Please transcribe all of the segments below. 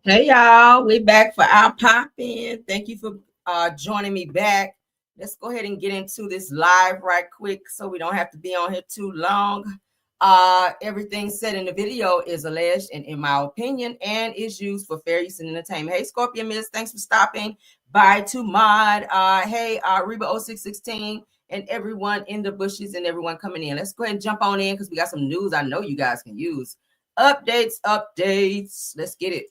Hey y'all, we back for our pop in. Thank you for joining me back. Let's go ahead and get into this live right quick so we don't have to be on here too long. Everything said in the video is alleged and in my opinion and is used for fair use and entertainment. Hey Scorpion Miss, thanks for stopping by to mod. Hey Reba 0616 and everyone in the bushes and everyone coming in. Let's go ahead and jump on in because we got some news I know you guys can use. Updates. Let's get it.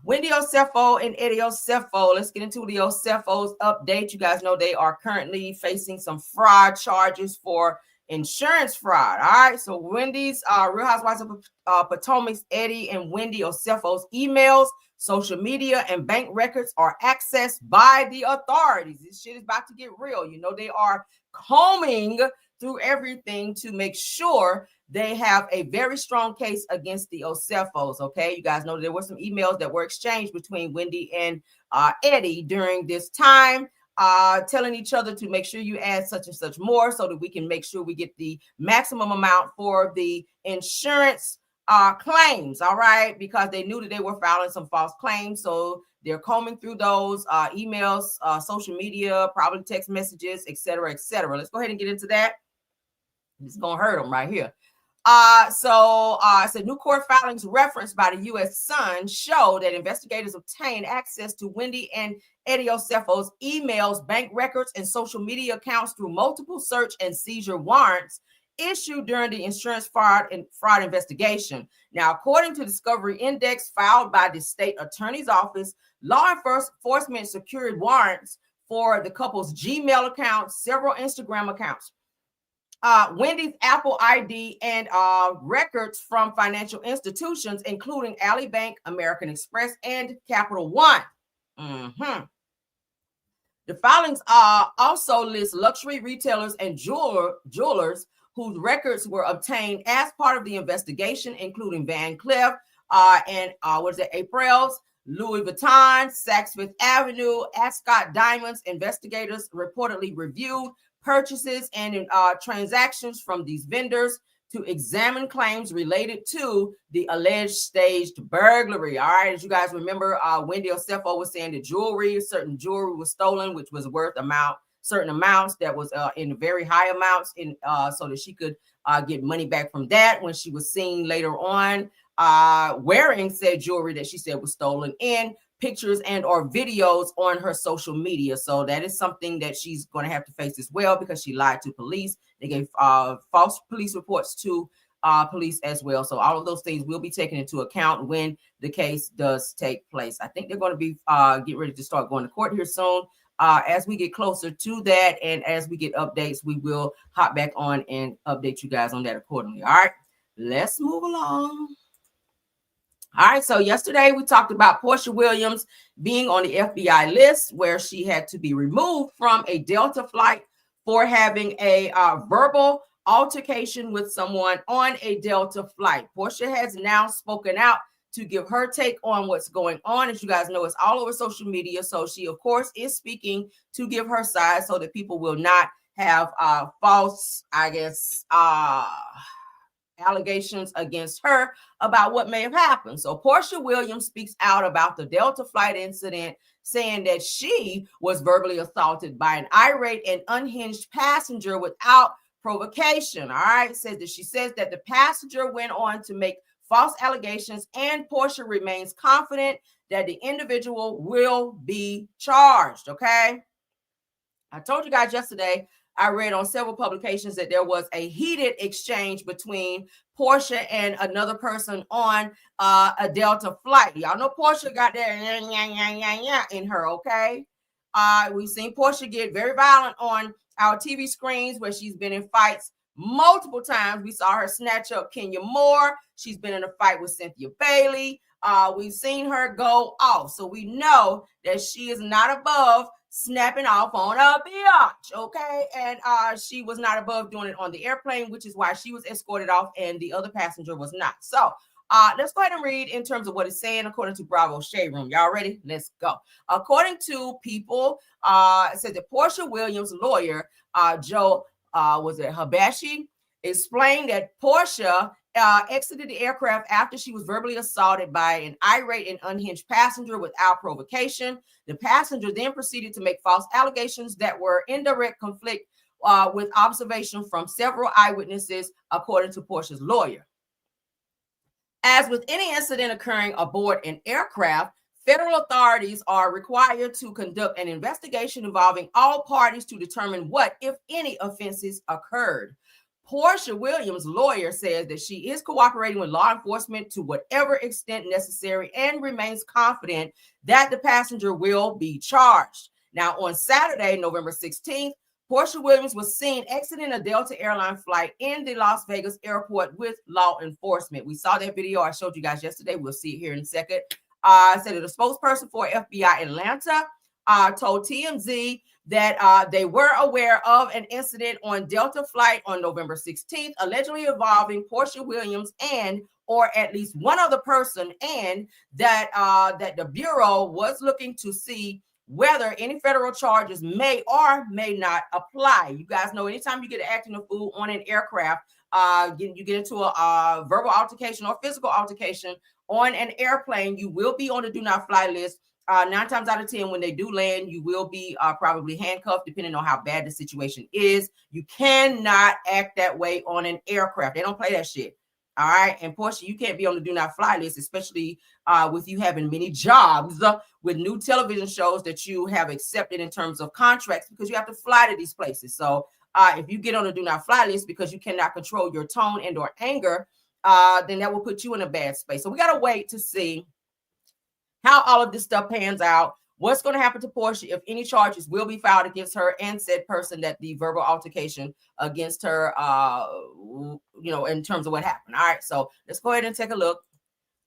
Wendy Osefo and Eddie Osefo. Let's get into the Osefos update. You guys know they are currently facing some fraud charges for insurance fraud. All right. So Wendy's Real Housewives of Potomac's Eddie and Wendy Osefo's emails, social media, and bank records are accessed by the authorities. This shit is about to get real. You know, they are combing through everything to make sure they have a very strong case against the Osefos. Okay, you guys know there were some emails that were exchanged between Wendy and Eddie during this time, telling each other to make sure you add such and such more so that we can make sure we get the maximum amount for the insurance claims. All right, because they knew that they were filing some false claims. So they're combing through those emails, social media, probably text messages, etc., etc. Let's go ahead and get into that. It's gonna hurt them right here. So new court filings referenced by the U.S. Sun show that investigators obtained access to Wendy and Eddie Osefo's emails, bank records, and social media accounts through multiple search and seizure warrants issued during the insurance fraud investigation. Now, according to Discovery Index filed by the state attorney's office, law enforcement secured warrants for the couple's Gmail accounts, several Instagram accounts, Wendy's Apple ID, and records from financial institutions, including Ally Bank, American Express, and Capital One. The filings also list luxury retailers and jewelers whose records were obtained as part of the investigation, including Van Cleef and April's, Louis Vuitton, Saks Fifth Avenue, Ascot Diamonds. Investigators reportedly reviewed purchases and transactions from these vendors to examine claims related to the alleged staged burglary. All right, as you guys remember, Wendy Osefo was saying that certain jewelry was stolen, which was worth certain amounts that was in very high amounts, so that she could get money back from that when she was seen later on wearing said jewelry that she said was stolen in pictures and or videos on her social media. So that is something that she's going to have to face as well because she lied to police. They gave false police reports to police as well. So all of those things will be taken into account when the case does take place. I think they're going to be get ready to start going to court here soon. As we get closer to that and as we get updates, we will hop back on and update you guys on that accordingly. All right, let's move along. All right, so yesterday we talked about Porsha Williams being on the FBI list where she had to be removed from a Delta flight for having a verbal altercation with someone on a Delta flight. Porsha has now spoken out to give her take on what's going on. As you guys know, it's all over social media. So she, of course, is speaking to give her side so that people will not have false, allegations against her about what may have happened. So Porsha Williams speaks out about the Delta flight incident, saying that she was verbally assaulted by an irate and unhinged passenger without provocation. All right, she says that the passenger went on to make false allegations, and Porsha remains confident that the individual will be charged. Okay, I told you guys yesterday, I read on several publications that there was a heated exchange between Porsha and another person on a Delta flight. Y'all know Porsha got that in her, okay? We've seen Porsha get very violent on our TV screens where she's been in fights multiple times. We saw her snatch up Kenya Moore. She's been in a fight with Cynthia Bailey. We've seen her go off. So we know that she is not above snapping off on a biatch, okay? And she was not above doing it on the airplane, which is why she was escorted off and the other passenger was not. So let's go ahead and read in terms of what it's saying according to Bravo Shade Room. Y'all ready? Let's go. According to People, it says that Porsha Williams' lawyer, Joe Habashi, explained that Porsha exited the aircraft after she was verbally assaulted by an irate and unhinged passenger without provocation. The passenger then proceeded to make false allegations that were in direct conflict with observation from several eyewitnesses, according to Porsha's lawyer. As with any incident occurring aboard an aircraft, federal authorities are required to conduct an investigation involving all parties to determine what, if any, offenses occurred. Porsha Williams' lawyer says that she is cooperating with law enforcement to whatever extent necessary and remains confident that the passenger will be charged. Now, on Saturday, November 16th, Porsha Williams was seen exiting a Delta airline flight in the Las Vegas airport with law enforcement. We saw that video I showed you guys yesterday. We'll see it here in a second. Said that a spokesperson for FBI Atlanta told TMZ that they were aware of an incident on Delta flight on November 16th, allegedly involving Porsha Williams and or at least one other person, and that that the Bureau was looking to see whether any federal charges may or may not apply. You guys know anytime you get acting a fool on an aircraft, you get into a verbal altercation or physical altercation on an airplane, you will be on the do not fly list. 9 times out of 10, when they do land, you will be probably handcuffed, depending on how bad the situation is. You cannot act that way on an aircraft. They don't play that shit. All right. And Porsha, you can't be on the do not fly list, especially with you having many jobs with new television shows that you have accepted in terms of contracts, because you have to fly to these places. So if you get on the do not fly list because you cannot control your tone and or anger, then that will put you in a bad space. So we got to wait to see how all of this stuff pans out. What's going to happen to Porsha, if any charges will be filed against her and said person that the verbal altercation against her, in terms of what happened. All right, so let's go ahead and take a look.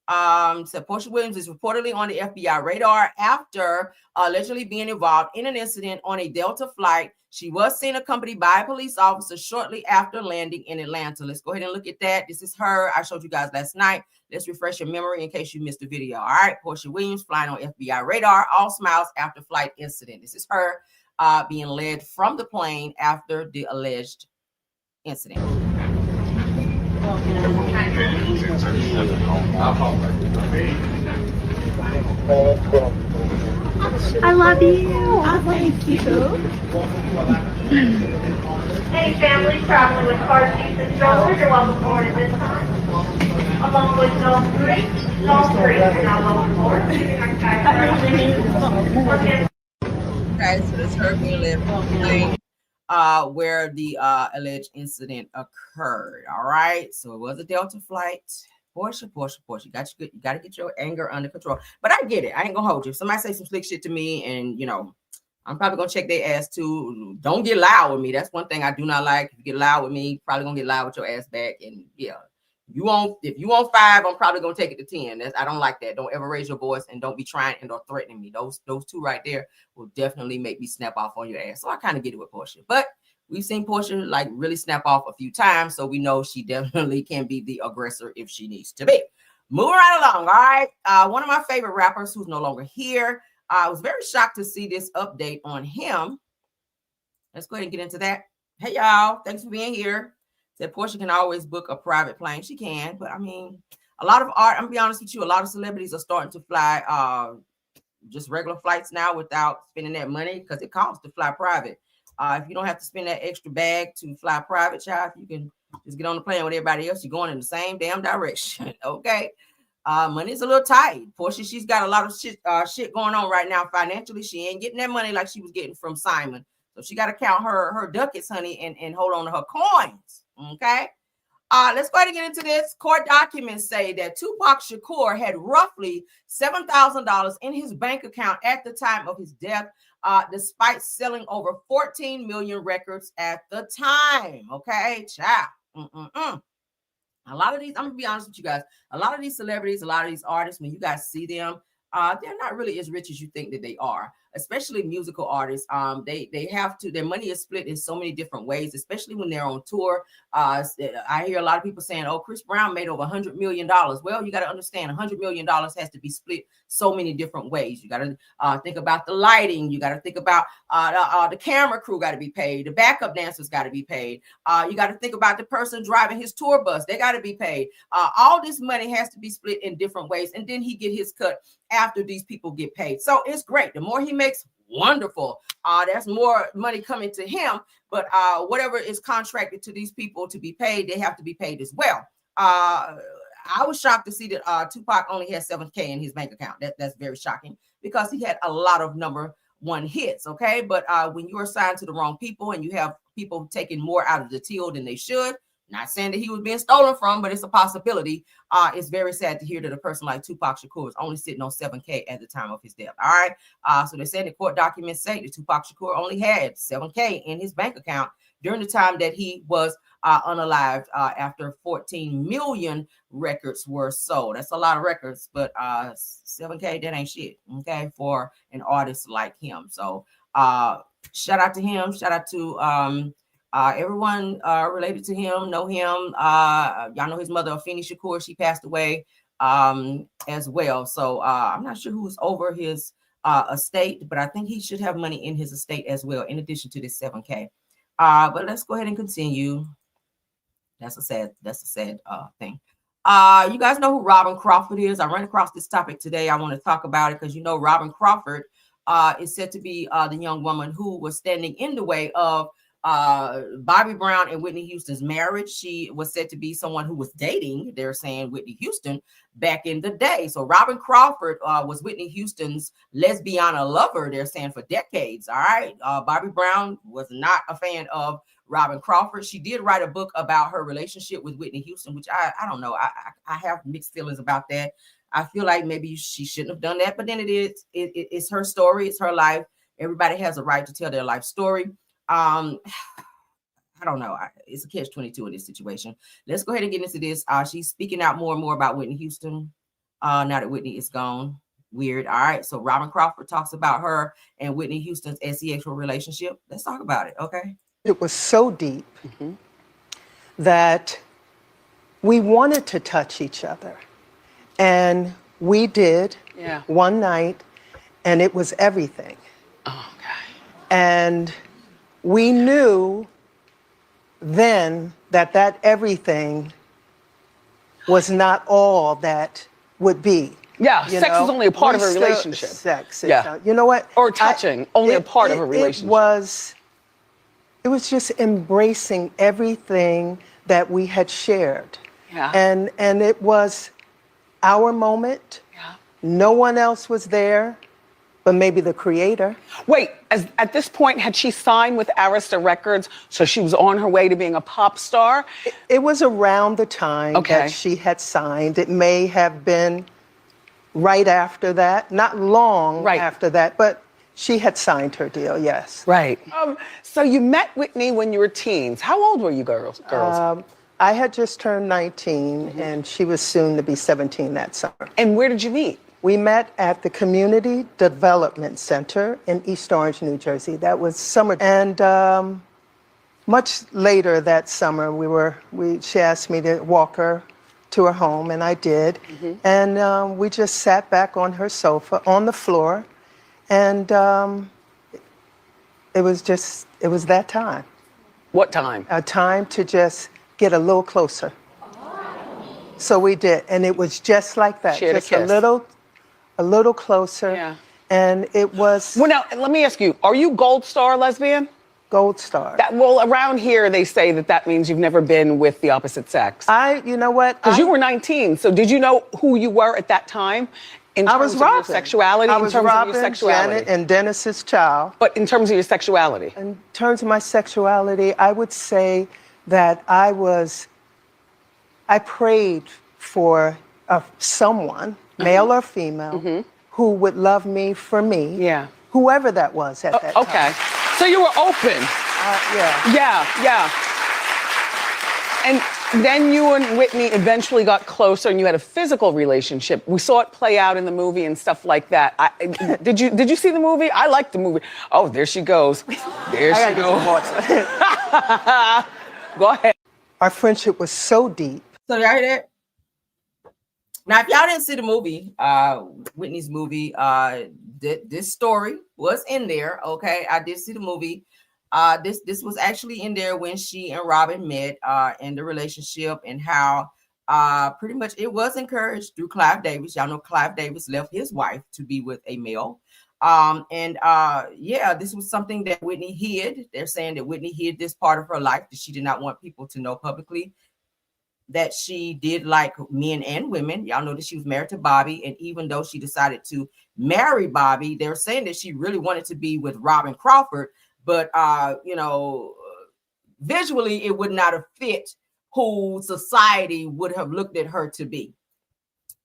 So Porsha Williams is reportedly on the FBI radar after allegedly being involved in an incident on a Delta flight. She was seen accompanied by a police officer shortly after landing in Atlanta. Let's go ahead and look at that. This is her. I showed you guys last night. Let's refresh your memory in case you missed the video. All right, Porsha Williams flying on FBI radar, all smiles after flight incident. This is her being led from the plane after the alleged incident. I love you. I thank you. Any families traveling with car seats and strollers are welcome aboard at this time. Along with Zone 3 are now welcome aboard. Okay, so this is her being led from the plane where the alleged incident occurred. All right, so it was a Delta flight. Porsha, you got to get your anger under control. But I get it. I ain't gonna hold you. If somebody say some slick shit to me, and I'm probably gonna check their ass too. Don't get loud with me. That's one thing I do not like. If you get loud with me, probably gonna get loud with your ass back. And yeah, if you want 5, I'm probably gonna take it to 10. I don't like that. Don't ever raise your voice, and don't be trying and or threatening me. Those 2 right there will definitely make me snap off on your ass. So I kind of get it with Porsha, but we've seen Porsha like really snap off a few times, so we know she definitely can be the aggressor if she needs to be. Moving right along. All right, one of my favorite rappers who's no longer here. I was very shocked to see this update on him. Let's go ahead and get into that. Hey, y'all. Thanks for being here. Said Porsha can always book a private plane. She can, but I mean, a lot of art, I'm going to be honest with you, a lot of celebrities are starting to fly just regular flights now without spending that money, because it costs to fly private. If you don't have to spend that extra bag to fly private, child, you can just get on the plane with everybody else. You're going in the same damn direction. Okay. Money's a little tight. Porsha, she's got a lot of shit going on right now financially. She ain't getting that money like she was getting from Simon. So she got to count her ducats, honey, and hold on to her coins. Okay. Let's go ahead and get into this. Court documents say that Tupac Shakur had roughly $7,000 in his bank account at the time of his death, despite selling over 14 million records at the time. Okay, child. A lot of these, I'm gonna be honest with you guys, a lot of these celebrities, a lot of these artists, when you guys see them, they're not really as rich as you think that they are. especially musical artists. They have to, their money is split in so many different ways, especially when they're on tour. I hear a lot of people saying, oh, Chris Brown made over $100 million. Well, you got to understand $100 million has to be split so many different ways. You got to think about the lighting. You got to think about the camera crew got to be paid. The backup dancers got to be paid. You got to think about the person driving his tour bus. They got to be paid. All this money has to be split in different ways. And then he get his cut after these people get paid. So it's great. The more he makes, wonderful. There's more money coming to him, but whatever is contracted to these people to be paid, they have to be paid as well. I was shocked to see that Tupac only had $7,000 in his bank account. That's very shocking because he had a lot of number one hits. Okay. But when you're assigned to the wrong people and you have people taking more out of the till than they should, not saying that he was being stolen from, but it's a possibility. It's very sad to hear that a person like Tupac Shakur is only sitting on $7,000 at the time of his death. All right. So they said the court documents say that Tupac Shakur only had $7,000 in his bank account during the time that he was unalived after 14 million records were sold. That's a lot of records, but $7,000, that ain't shit, okay, for an artist like him. So shout out to him. Shout out to everyone related to him, know him. Y'all know his mother, Afeni Shakur. She passed away as well. So I'm not sure who's over his estate, but I think he should have money in his estate as well, in addition to this $7,000. But let's go ahead and continue. That's a sad thing. You guys know who Robyn Crawford is? I ran across this topic today. I want to talk about it because you know Robyn Crawford is said to be the young woman who was standing in the way of Bobby Brown and Whitney Houston's marriage. She was said to be someone who was dating, they're saying, Whitney Houston back in the day. So Robyn Crawford was Whitney Houston's lesbiana lover, they're saying, for decades. All right. Bobby Brown was not a fan of Robyn Crawford. She did write a book about her relationship with Whitney Houston, which I don't know. I have mixed feelings about that. I feel like maybe she shouldn't have done that, but then it's her story. It's her life. Everybody has a right to tell their life story. I don't know. It's a catch-22 in this situation. Let's go ahead and get into this. She's speaking out more and more about Whitney Houston now that Whitney is gone. Weird. All right. So Robyn Crawford talks about her and Whitney Houston's sexual relationship. Let's talk about it. Okay. It was so deep that we wanted to touch each other. And we did one night, and it was everything. Oh, okay. And we knew then that everything was not all that would be. Yeah, sex is only a part of a relationship. Sex. You know what? Or touching, only a part of a relationship. It was just embracing everything that we had shared. Yeah. And it was our moment. Yeah. No one else was there, but maybe the creator. Wait, at this point, had she signed with Arista Records, so she was on her way to being a pop star? It was around the time that she had signed. It may have been right after that, not long after that, but she had signed her deal, yes. Right. So you met Whitney when you were teens. How old were you girls? I had just turned 19, and she was soon to be 17 that summer. And where did you meet? We met at the Community Development Center in East Orange, New Jersey. That was summer. And much later that summer, she asked me to walk her to her home, and I did. And we just sat back on her sofa, on the floor, and it was that time. What time? A time to just get a little closer. So we did, and it was just like that. Shared just a kiss. A little closer. Yeah. And it was... Well, now, let me ask you, are you Gold Star lesbian? Gold Star. Well, around here, they say that means you've never been with the opposite sex. You know what? Because you were 19, so did you know who you were at that time? In terms of your sexuality? I was Robyn, Janet, and Dennis's child. But in terms of your sexuality? In terms of my sexuality, I would say that I prayed for someone, male or female, who would love me for me. Yeah. Whoever that was at that time. Okay. So you were open. Yeah. Yeah. And Then you and Whitney eventually got closer and you had a physical relationship. We saw it play out in the movie and stuff like that. Did you see the movie? I liked the movie. Oh, there she goes. There she goes. Go ahead. Our friendship was so deep. So y'all hear that? Now, if y'all didn't see the movie, Whitney's movie, this story was in there. Okay, I did see the movie. This was actually in there when she and Robyn met, in the relationship, and how pretty much it was encouraged through Clive Davis. Y'all know Clive Davis left his wife to be with a male. Yeah, this was something that Whitney hid. They're saying that Whitney hid this part of her life, that she did not want people to know publicly that she did like men and women. Y'all know that she was married to Bobby. And even though she decided to marry Bobby, they're saying that she really wanted to be with Robyn Crawford. But, visually, it would not have fit who society would have looked at her to be,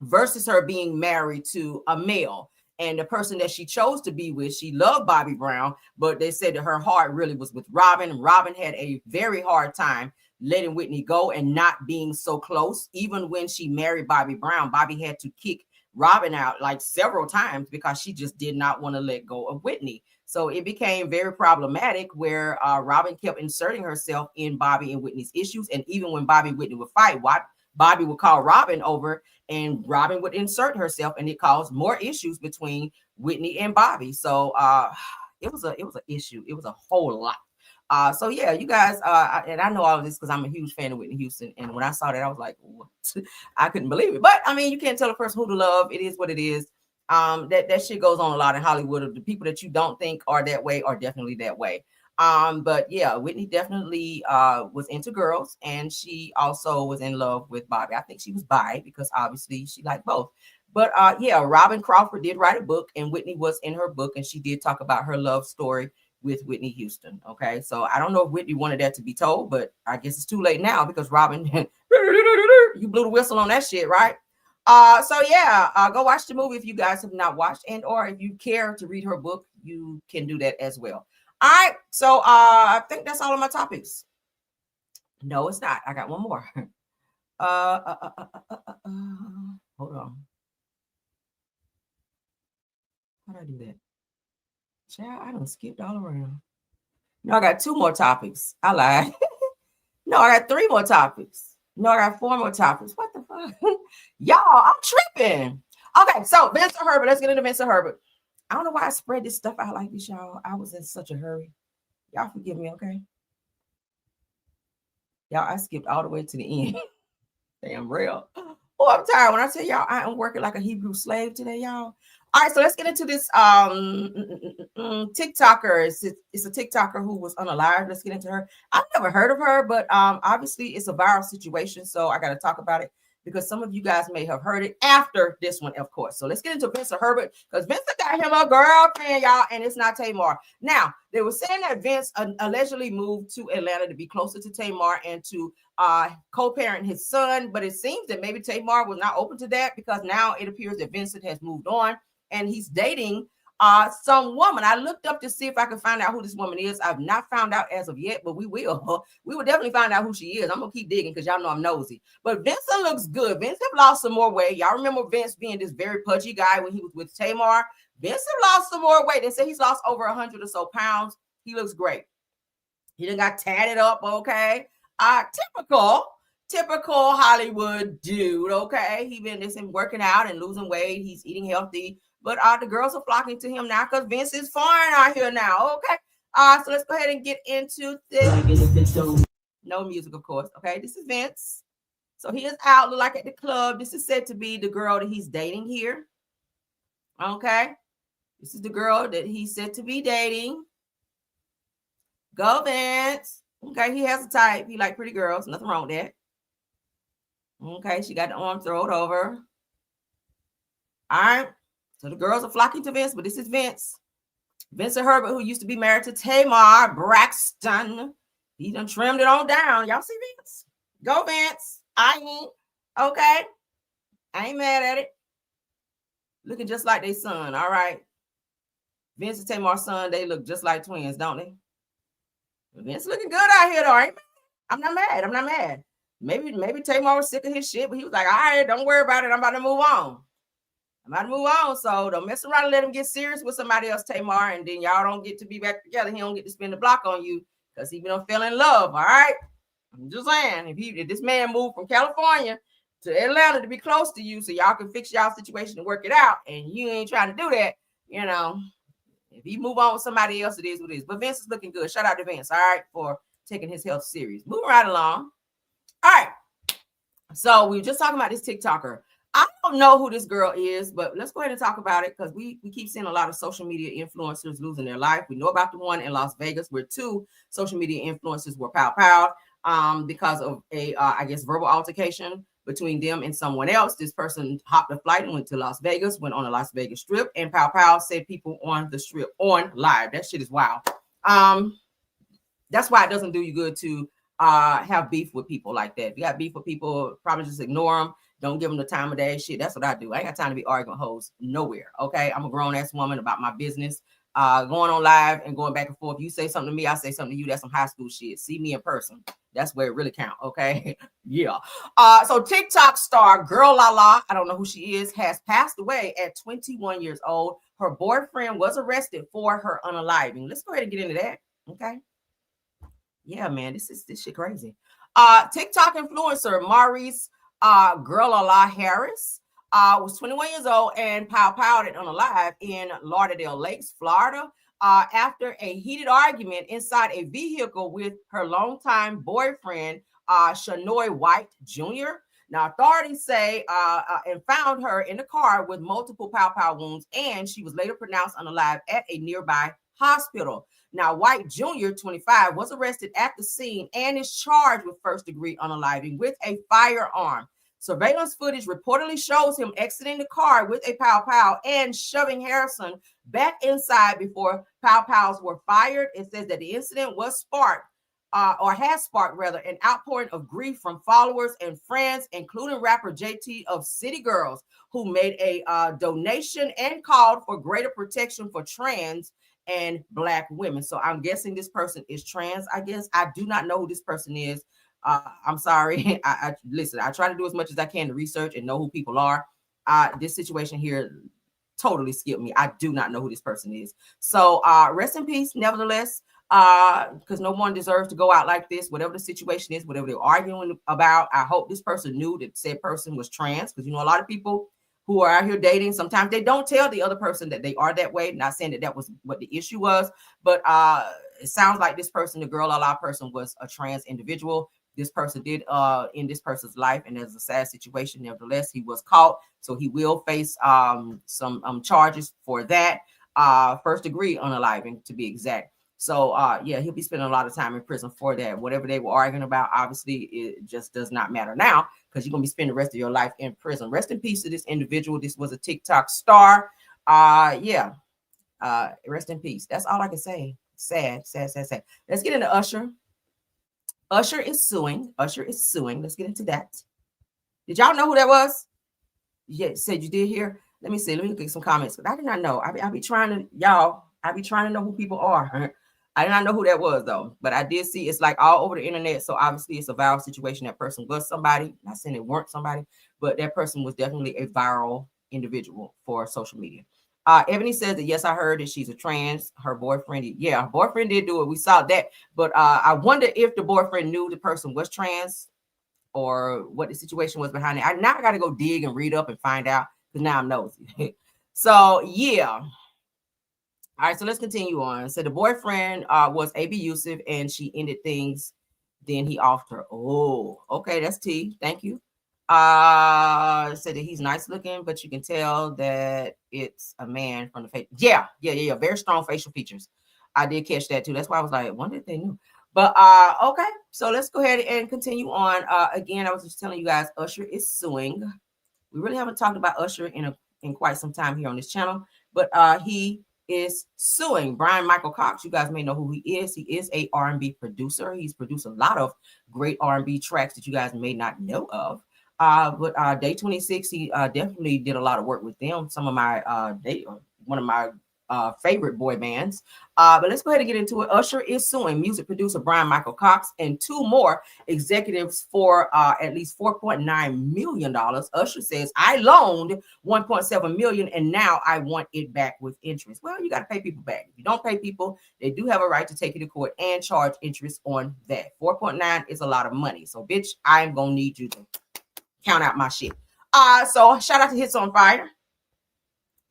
versus her being married to a male. And the person that she chose to be with, she loved Bobby Brown, but they said that her heart really was with Robyn. Robyn had a very hard time letting Whitney go and not being so close. Even when she married Bobby Brown, Bobby had to kick Robyn out like several times because she just did not want to let go of Whitney. So it became very problematic where Robyn kept inserting herself in Bobby and Whitney's issues. And even when Bobby and Whitney would fight, Bobby would call Robyn over and Robyn would insert herself, and it caused more issues between Whitney and Bobby. So it was an issue. It was a whole lot. So yeah, you guys, and I know all of this because I'm a huge fan of Whitney Houston. And when I saw that, I was like, what? I couldn't believe it. But I mean, you can't tell a person who to love. It is what it is. That shit goes on a lot in Hollywood. The people that you don't think are that way are definitely that way. But yeah, Whitney definitely was into girls, and she also was in love with Bobby. I think she was bi because obviously she liked both. But yeah, Robyn Crawford did write a book, and Whitney was in her book, and she did talk about her love story with Whitney Houston. Okay, so I don't know if Whitney wanted that to be told, but I guess it's too late now because Robyn, you blew the whistle on that shit, right? So yeah, go watch the movie if you guys have not watched, and or if you care to read her book, you can do that as well. All right, so I think that's all of my topics. No, it's not. I got one more. Hold on. How do I do that? Child, I done skipped all around. No, I got 2 more topics. I lied. No, I got 3 more topics. No, I got 4 more topics. What the fuck? Y'all, I'm tripping. Okay, so Vincent Herbert. Let's get into Vincent Herbert. I don't know why I spread this stuff out like this, y'all. I was in such a hurry. Y'all forgive me, okay? Y'all, I skipped all the way to the end. Damn real. Oh, I'm tired. When I tell y'all I am working like a Hebrew slave today, y'all. All right, so let's get into this TikToker. It's a TikToker who was unalive. Let's get into her. I've never heard of her, but obviously it's a viral situation, so I got to talk about it because some of you guys may have heard it after this one, of course. So let's get into Vincent Herbert because Vincent got him a girlfriend, y'all, and it's not Tamar. Now, they were saying that Vince allegedly moved to Atlanta to be closer to Tamar and to co-parent his son, but it seems that maybe Tamar was not open to that because now it appears that Vincent has moved on and he's dating some woman. I looked up to see if I could find out who this woman is. I've not found out as of yet, but we will. We will definitely find out who she is. I'm gonna keep digging because y'all know I'm nosy. But Vincent looks good. Vince have lost some more weight. Y'all remember Vince being this very pudgy guy when he was with Tamar. Vince have lost some more weight. They say he's lost over 100 or so pounds. He looks great. He done got tatted up, okay? Typical Hollywood dude, okay? He been working out and losing weight. He's eating healthy. But the girls are flocking to him now because Vince is foreign out here now, okay? So let's go ahead and get into this. No music, of course, okay? This is Vince. So he is out, look like at the club. This is said to be the girl that he's dating here, okay? This is the girl that he's said to be dating. Go Vince. Okay, he has a type. He like pretty girls. Nothing wrong with that. Okay, she got the arm thrown over. All right. So the girls are flocking to Vince, but this is Vince. Vincent Herbert, who used to be married to Tamar Braxton. He done trimmed it on down. Y'all see Vince? Go Vince. I ain't. Okay. I ain't mad at it. Looking just like their son. All right. Vince and Tamar's son, they look just like twins, don't they? Vince looking good out here, though. I'm not mad. maybe Tamar was sick of his shit, but he was like, all right, don't worry about it. I'm about to move on. So don't mess around and let him get serious with somebody else, Tamar, and then y'all don't get to be back together. He don't get to spin the block on you because he don't fell in love. All right. I'm just saying, if this man moved from California to Atlanta to be close to you so y'all can fix y'all situation and work it out, and you ain't trying to do that, you know, if he move on with somebody else, it is what it is. But Vince is looking good. Shout out to Vince, all right, for taking his health serious. Moving right along. All right. So we were just talking about this TikToker. I don't know who this girl is, but let's go ahead and talk about it because we keep seeing a lot of social media influencers losing their life. We know about the one in Las Vegas where 2 social media influencers were pow because of a, I guess, verbal altercation between them and someone else. This person hopped a flight and went to Las Vegas, went on a Las Vegas strip, and pow said people on the strip on live. That shit is wild. That's why it doesn't do you good to have beef with people like that. If you got beef with people, probably just ignore them. Don't give them the time of day. Shit, that's what I do. I ain't got time to be arguing hoes nowhere. Okay, I'm a grown-ass woman about my business. Going on live and going back and forth. You say something to me, I say something to you. That's some high school shit. See me in person. That's where it really counts. Okay. Yeah. So TikTok star Girlala, I don't know who she is, has passed away at 21 years old. Her boyfriend was arrested for her unaliving. Let's go ahead and get into that. Okay. Yeah, man, this shit crazy. TikTok influencer Maurice Girlala Harris was 21 years old and powed it unalive in Lauderdale Lakes, Florida, after a heated argument inside a vehicle with her longtime boyfriend, Shanoy White Jr. Now, authorities say and found her in the car with multiple pow wounds, and she was later pronounced unalive at a nearby hospital. Now, White Jr., 25, was arrested at the scene and is charged with first-degree unaliving with a firearm. Surveillance footage reportedly shows him exiting the car with a pow and shoving Harrison back inside before pows were fired. It says that the incident was sparked, has sparked rather, an outpouring of grief from followers and friends, including rapper JT of City Girls, who made a donation and called for greater protection for trans and Black women. So I'm guessing this person is trans. I guess I do not know who this person is. I'm sorry. I listen, I try to do as much as I can to research and know who people are. This situation here totally skipped me. I do not know who this person is. So rest in peace, nevertheless, because no one deserves to go out like this, whatever the situation is, whatever they're arguing about. I hope this person knew that said person was trans, because, you know, a lot of people who are out here dating, sometimes they don't tell the other person that they are that way. Not saying that that was what the issue was, but it sounds like this person, the Girlala person, was a trans individual. This person did end this person's life, and there's a sad situation. Nevertheless, he was caught, so he will face some charges for that. First degree unaliving, to be exact. So yeah, he'll be spending a lot of time in prison for that. Whatever they were arguing about, obviously, it just does not matter now, because you're gonna be spending the rest of your life in prison. Rest in peace to this individual. This was a TikTok star. Yeah. Rest in peace. That's all I can say. Sad. Let's get into Usher. Usher is suing. Let's get into that. Did y'all know who that was? Yeah, said you did hear. Let me see. Let me look at some comments. I did not know. I be trying to know who people are. I did not know who that was, though. But I did see it's like all over the internet. So obviously it's a viral situation. That person was somebody. Not saying it weren't somebody, but that person was definitely a viral individual for social media. Ebony says that, yes, I heard that she's a trans. Her boyfriend, her boyfriend did do it. We saw that. But I wonder if the boyfriend knew the person was trans or what the situation was behind it. Now I got to go dig and read up and find out, because now I'm nosy. So, yeah. All right, so let's continue on. So the boyfriend was A.B. Yusuf, and she ended things. Then he offed her. Oh, okay, that's T. Thank you. Said that he's nice looking, but you can tell that it's a man from the face. Yeah. Very strong facial features. I did catch that too. That's why I was like, I wonder if they knew. But okay, so let's go ahead and continue on. Again, I was just telling you guys, Usher is suing. We really haven't talked about Usher in quite some time here on this channel, but he is suing Brian Michael Cox. You guys may know who he is. He is a R&B producer. He's produced a lot of great R&B tracks that you guys may not know of. But Day 26, he definitely did a lot of work with them. Some of my one of my favorite boy bands. But let's go ahead and get into it. Usher is suing music producer Brian Michael Cox and two more executives for at least $4.9 million. Usher says, I loaned $1.7 million and now I want it back with interest. Well, you got to pay people back. If you don't pay people, they do have a right to take you to court and charge interest on that. 4.9 is a lot of money. So, bitch, I'm going to need you to count out my shit. So shout out to Hits on Fire.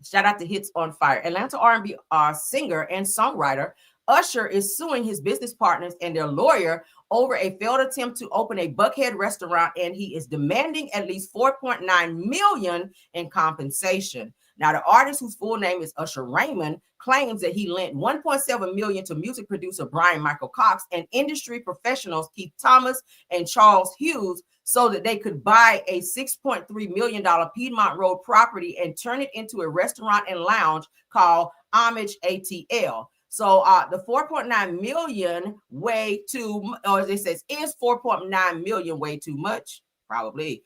Shout out to Hits on Fire. Atlanta R&B singer and songwriter Usher is suing his business partners and their lawyer over a failed attempt to open a Buckhead restaurant, and he is demanding at least $4.9 million in compensation. Now, the artist, whose full name is Usher Raymond, claims that he lent $1.7 million to music producer Brian Michael Cox and industry professionals Keith Thomas and Charles Hughes so that they could buy a $6.3 million Piedmont Road property and turn it into a restaurant and lounge called Homage ATL. So the $4.9 million way too, or as it says, is $4.9 million way too much? Probably.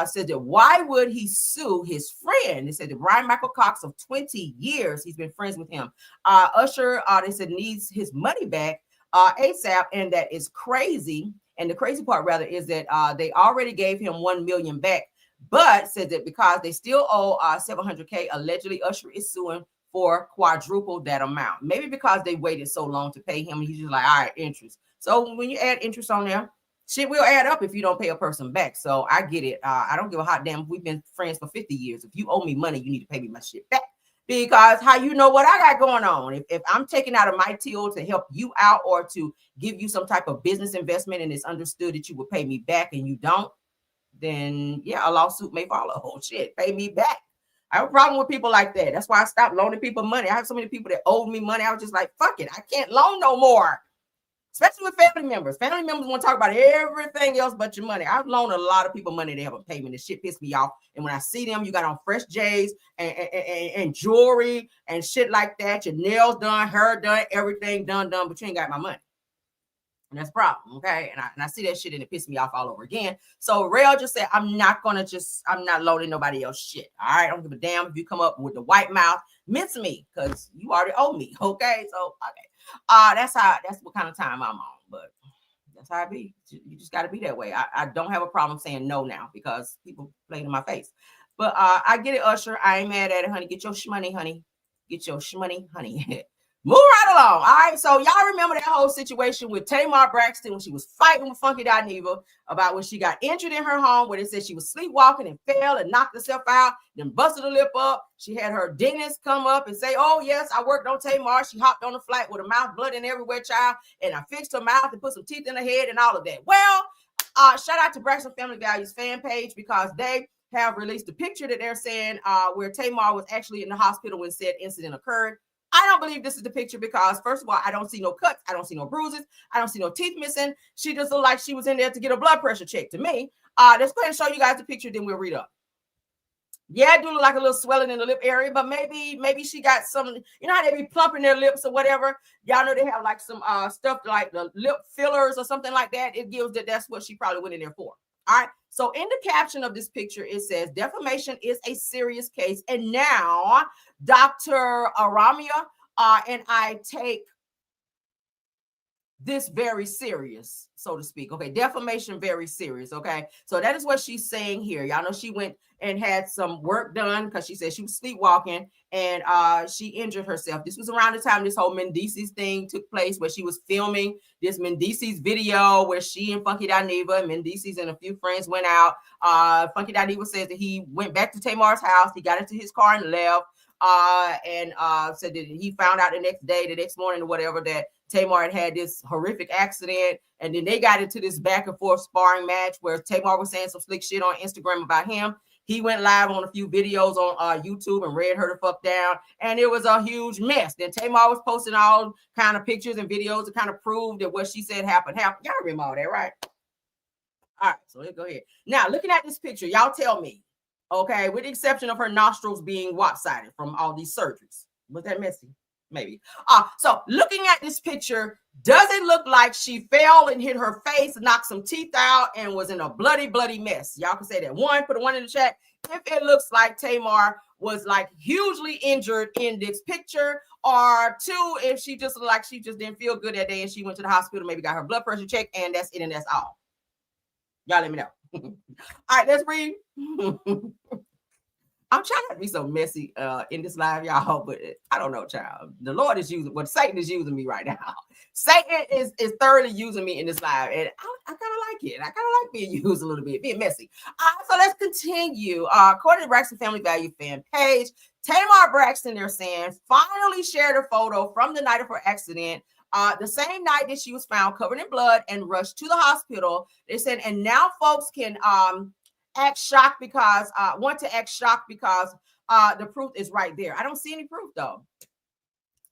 Said that why would he sue his friend? They said that Brian Michael Cox of 20 years, he's been friends with him. Usher, they said, needs his money back ASAP, and that is crazy. And the crazy part, rather, is that they already gave him $1 million back, but said that because they still owe $700K, allegedly Usher is suing for quadruple that amount. Maybe because they waited so long to pay him, and he's just like, all right, interest. So when you add interest on there, shit will add up if you don't pay a person back. So I get it. I don't give a hot damn. We've been friends for 50 years. If you owe me money, you need to pay me my shit back. Because how you know what I got going on? If I'm taking out of my till to help you out or to give you some type of business investment and it's understood that you will pay me back and you don't, then yeah, a lawsuit may follow. Oh shit, pay me back. I have a problem with people like that. That's why I stopped loaning people money. I have so many people that owed me money. I was just like, fuck it. I can't loan no more. Especially with family members. Family members want to talk about everything else but your money. I've loaned a lot of people money they haven't paid me. This shit pissed me off. And when I see them, you got on fresh J's and jewelry and shit like that. Your nails done, hair done, everything done, but you ain't got my money. And that's a problem, okay? And I see that shit and it pissed me off all over again. So Rail just said, I'm not loading nobody else shit. All right, I don't give a damn if you come up with the white mouth. Miss me, because you already owe me, okay? So, okay. That's what kind of time I'm on, but that's how I be. You just got to be that way. I don't have a problem saying no now because people play in my face. But I get it, Usher. I ain't mad at it, honey. Get your shmoney, honey. Get your shmoney, honey. Move right along. All right. So y'all remember that whole situation with Tamar Braxton when she was fighting with Funky Dineva about when she got injured in her home, where they said she was sleepwalking and fell and knocked herself out, then busted her lip up. She had her dentist come up and say, oh, yes, I worked on Tamar. She hopped on the flight with her mouth blooding everywhere, child. And I fixed her mouth and put some teeth in her head and all of that. Well, shout out to Braxton Family Values fan page because they have released a picture that they're saying where Tamar was actually in the hospital when said incident occurred. I don't believe this is the picture because, first of all, I don't see no cuts. I don't see no bruises. I don't see no teeth missing. She just looked like she was in there to get her blood pressure checked to me. Let's go ahead and show you guys the picture, then we'll read up. Yeah, it do look like a little swelling in the lip area, but maybe she got some, you know how they be plumping their lips or whatever? Y'all know they have like some stuff like the lip fillers or something like that. It gives that's what she probably went in there for. All right. So in the caption of this picture, it says defamation is a serious case. And now Dr. Aramia and I take this very serious, so to speak. Okay. Defamation, very serious. Okay. So that is what she's saying here. Y'all know she went and had some work done because she said she was sleepwalking and she injured herself. This was around the time this whole Mendices thing took place where she was filming this Mendices video where she and Funky Dineva, Mendices and a few friends went out. Funky Dineva says that he went back to Tamar's house. He got into his car and left and said that he found out the next morning or whatever, that Tamar had this horrific accident. And then they got into this back and forth sparring match where Tamar was saying some slick shit on Instagram about him. He went live on a few videos on YouTube and read her the fuck down. And it was a huge mess. Then Tamar was posting all kind of pictures and videos to kind of prove that what she said happened. Y'all remember all that, right? All right, so let's go ahead. Now, looking at this picture, y'all tell me, okay, with the exception of her nostrils being lopsided from all these surgeries. Was that messy? maybe. So looking at this picture, does it look like she fell and hit her face, knocked some teeth out, and was in a bloody mess? Y'all can say that. One, put a 1 in the chat if it looks like Tamar was like hugely injured in this picture, or 2, if she just looked like she just didn't feel good that day and she went to the hospital, maybe got her blood pressure checked, and that's it, and that's all. Y'all let me know. All right, let's read. I'm trying not to be so messy in this live, y'all, but I don't know, child. The Lord is using, well, Satan is using me right now. Satan is thoroughly using me in this live, and I kind of like it. I kind of like being used a little bit, being messy. So let's continue. According to Braxton Family Value fan page, Tamar Braxton, they're saying, finally shared a photo from the night of her accident. The same night that she was found covered in blood and rushed to the hospital. They said, and now folks can act shocked because the proof is right there. I don't see any proof though.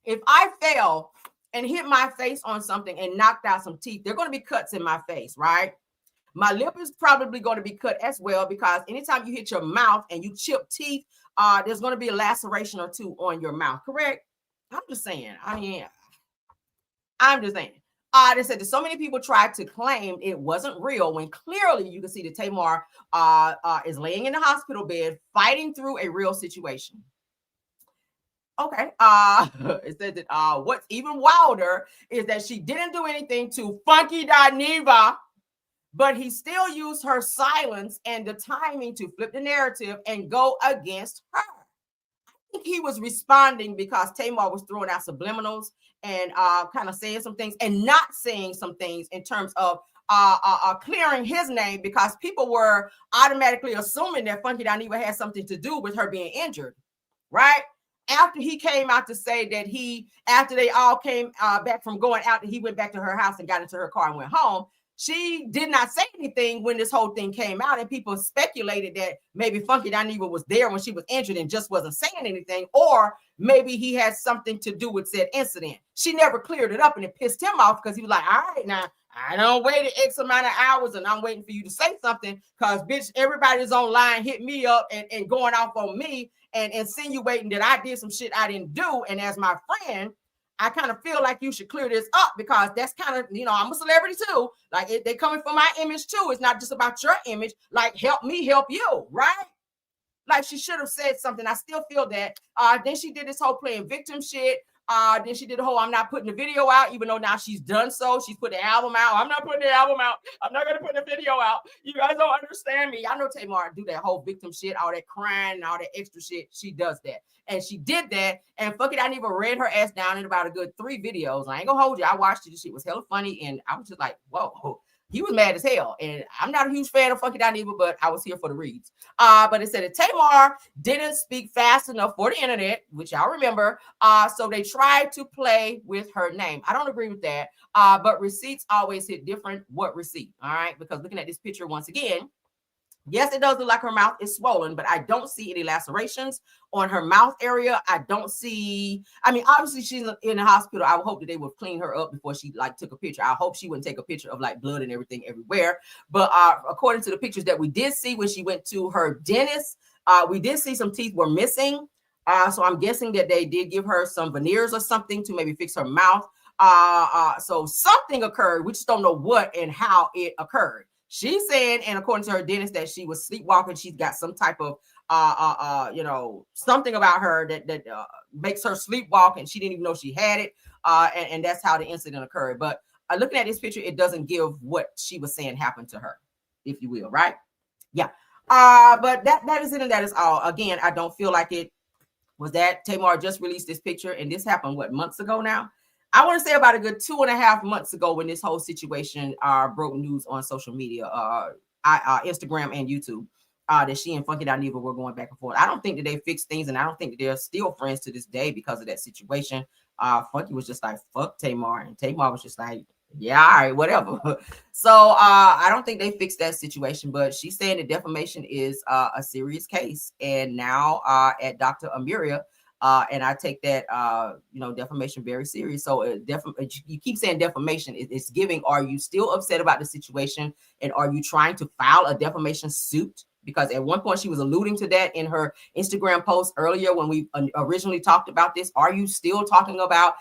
If I fell and hit my face on something and knocked out some teeth, there are going to be cuts in my face, right? My lip is probably going to be cut as well, because anytime you hit your mouth and you chip teeth, there's going to be a laceration or 2 on your mouth, correct? I'm just saying. They said that so many people tried to claim it wasn't real, when clearly you can see that Tamar is laying in the hospital bed fighting through a real situation. Okay. It said that what's even wilder is that she didn't do anything to Funky Dineva, but he still used her silence and the timing to flip the narrative and go against her. I think he was responding because Tamar was throwing out subliminals and kind of saying some things and not saying some things in terms of clearing his name, because people were automatically assuming that Funky Dineva had something to do with her being injured, right? After he came out to say that after they all came back from going out, that he went back to her house and got into her car and went home. She did not say anything when this whole thing came out, and people speculated that maybe Funky Dineva was there when she was injured and just wasn't saying anything, or maybe he had something to do with said incident. She never cleared it up, and it pissed him off because he was like, all right, now I don't wait X amount of hours and I'm waiting for you to say something, because bitch, everybody's online hitting me up and going off on me and insinuating that I did some shit I didn't do. And as my friend, I kind of feel like you should clear this up, because that's kind of, I'm a celebrity too. Like they coming for my image too. It's not just about your image. Like, help me help you, right? Like, she should have said something. I still feel that. Then she did this whole playing victim shit. Then she did the whole, I'm not putting the video out, even though now she's done so. She's put the album out. I'm not putting the album out. I'm not going to put the video out. You guys don't understand me. I know Tamar do that whole victim shit, all that crying and all that extra shit. She does that. And she did that. And fuck it, I never read her ass down in about a good 3 videos. I ain't going to hold you. I watched it. This shit was hella funny. And I was just like, whoa. He was mad as hell. And I'm not a huge fan of Funky Dineva, but I was here for the reads. But it said that Tamar didn't speak fast enough for the internet, which y'all remember. So they tried to play with her name. I don't agree with that. But receipts always hit different. What receipt? All right. Because looking at this picture once again, yes, it does look like her mouth is swollen, but I don't see any lacerations on her mouth area. I don't see, obviously she's in the hospital. I would hope that they would clean her up before she took a picture. I hope she wouldn't take a picture of blood and everything everywhere. But according to the pictures that we did see when she went to her dentist, we did see some teeth were missing. So I'm guessing that they did give her some veneers or something to maybe fix her mouth. So something occurred. We just don't know what and how it occurred. She's saying, and according to her dentist, that she was sleepwalking. She's got some type of, something about her that makes her sleepwalk, and she didn't even know she had it. And that's how the incident occurred. But looking at this picture, it doesn't give what she was saying happened to her, if you will, right? Yeah. But that is it, and that is all. Again, I don't feel like it was that. Tamar just released this picture, and this happened, months ago now? I want to say about a good 2.5 months ago, when this whole situation broke news on social media, Instagram and YouTube, that she and Funky Dineva were going back and forth. I don't think that they fixed things, and I don't think that they're still friends to this day because of that situation. Funky was just like, fuck Tamar, and Tamar was just like, yeah, all right, whatever. So I don't think they fixed that situation, but she's saying that defamation is a serious case, and now at Dr. Amiria, and I take that, defamation very serious. So you keep saying defamation. It's giving, are you still upset about the situation? And are you trying to file a defamation suit because at one point she was alluding to that in her Instagram post earlier when we originally talked about this. Are you still talking about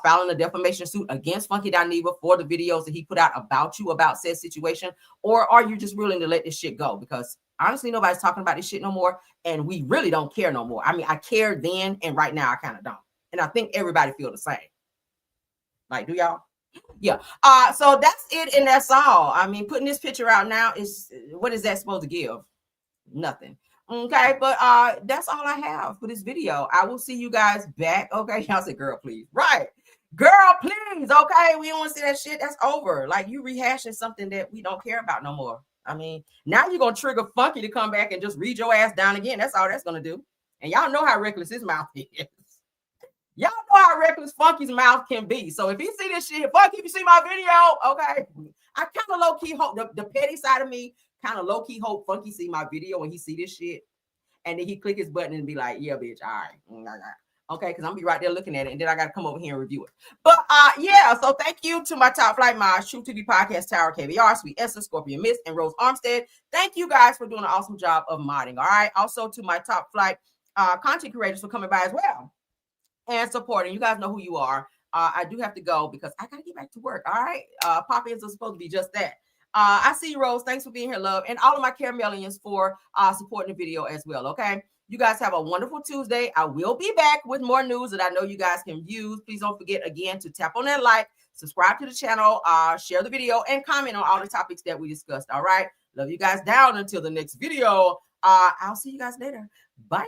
filing a defamation suit against Funky Dineva for the videos that he put out about you about said situation? Or are you just willing to let this shit go? Because honestly, nobody's talking about this shit no more, and we really don't care no more. I mean, I cared then, and right now I kind of don't. And I think everybody feel the same. Like, do y'all? Yeah. So that's it, and that's all. I mean, putting this picture out now is, what is that supposed to give? Nothing. Okay, but that's all I have for this video. I will see you guys back. Okay, y'all say, girl, please. Right. Girl, please. Okay, we don't want to see that shit. That's over. Like, you rehashing something that we don't care about no more. I mean, now you're gonna trigger Funky to come back and just read your ass down again. That's all that's gonna do. And y'all know how reckless his mouth is. Y'all know how reckless Funky's mouth can be. So if you see this shit, Funky, if you see my video, okay, I kind of low-key hope, the petty side of me kind of low-key hope Funky see my video when he see this shit, and then he click his button and be like, yeah, bitch, all right. Okay, because I'm gonna be right there looking at it, and then I gotta come over here and review it. But yeah, so thank you to my top flight mods, True TV Podcast, Tower KVR, Sweet Esther, Scorpion Mist, and Rose Armstead. Thank you guys for doing an awesome job of modding. All right. Also to my top flight content creators for coming by as well and supporting. You guys know who you are. I do have to go because I gotta get back to work. All right. Pop-ins are supposed to be just that. I see you, Rose. Thanks for being here, love. And all of my Caramelians for supporting the video as well. Okay. You guys have a wonderful Tuesday. I will be back with more news that I know you guys can use. Please don't forget again to tap on that like, subscribe to the channel, share the video, and comment on all the topics that we discussed. All right. Love you guys down until the next video. I'll see you guys later. Bye.